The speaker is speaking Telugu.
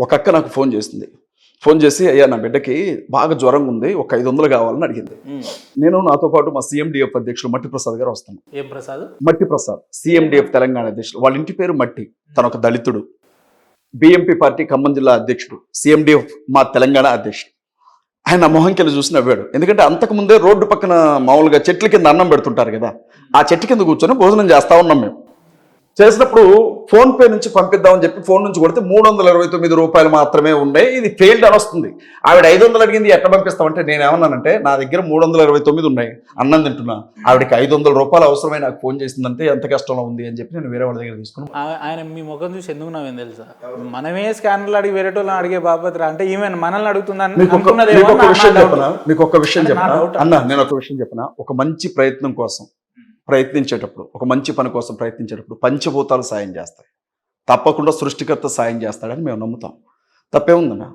ఒక అక్క నాకు ఫోన్ చేసింది. ఫోన్ చేసి, అయ్యా నా బిడ్డకి బాగా జ్వరంగా ఉంది, ఒక 500 కావాలని అడిగింది. నేను నాతో పాటు మా సీఎండిఎఫ్ అధ్యక్షులు మట్టి ప్రసాద్ గారు వస్తాను. ఏం ప్రసాద్? మట్టి ప్రసాద్, సీఎండిఎఫ్ తెలంగాణ అధ్యక్షుడు. వాళ్ళ ఇంటి పేరు మట్టి. తను ఒక దళితుడు. బిఎంపీ పార్టీ ఖమ్మం జిల్లా అధ్యక్షుడు, సీఎండిఎఫ్ మా తెలంగాణ అధ్యక్షుడు. ఆయన మొహంకెళ్ళి చూసి నవ్వాడు. ఎందుకంటే అంతకుముందే రోడ్డు పక్కన మామూలుగా చెట్ల కింద అన్నం పెడుతుంటారు కదా, ఆ చెట్టు కింద కూర్చొని భోజనం చేస్తా ఉన్నాం. మేము చేసినప్పుడు ఫోన్ పే నుంచి పంపిద్దామని చెప్పి ఫోన్ నుంచి కొడితే 329 రూపాయలు మాత్రమే ఉన్నాయి, ఇది ఫెయిల్డ్ అని వస్తుంది. ఆవిడ 500 అడిగింది, ఎట్లా పంపిస్తామంటే నేను ఏమన్నానంటే, నా దగ్గర 329 ఉన్నాయి, అన్నం తింటున్నా, ఆవిడకి 500 రూపాయలు అవసరమై నాకు ఫోన్ చేసిందంటే ఎంత కష్టంలో ఉంది అని చెప్పి నేను వేరే వాళ్ళ దగ్గర తీసుకున్నాను. ఆయన మీ ముఖం చూసి ఎందుకు నవ్వేం తెలుసా? మనమే స్కానర్లు అడిగి వేరే వాళ్ళని అడిగే బాపత్ర అంటే ఈమెన్ మనల్ని అడుగుతుందని మీకు ఒక విషయం చెప్పనా అన్న, నేను ఒక విషయం చెప్పనా, ఒక మంచి ప్రయత్నం కోసం ప్రయత్నించేటప్పుడు, ఒక మంచి పని కోసం ప్రయత్నించేటప్పుడు పంచభూతాలు సాయం చేస్తాయి. తప్పకుండా సృష్టికర్త సాయం చేస్తాడని మేము నమ్ముతాం. తప్పే ఉందన్నా.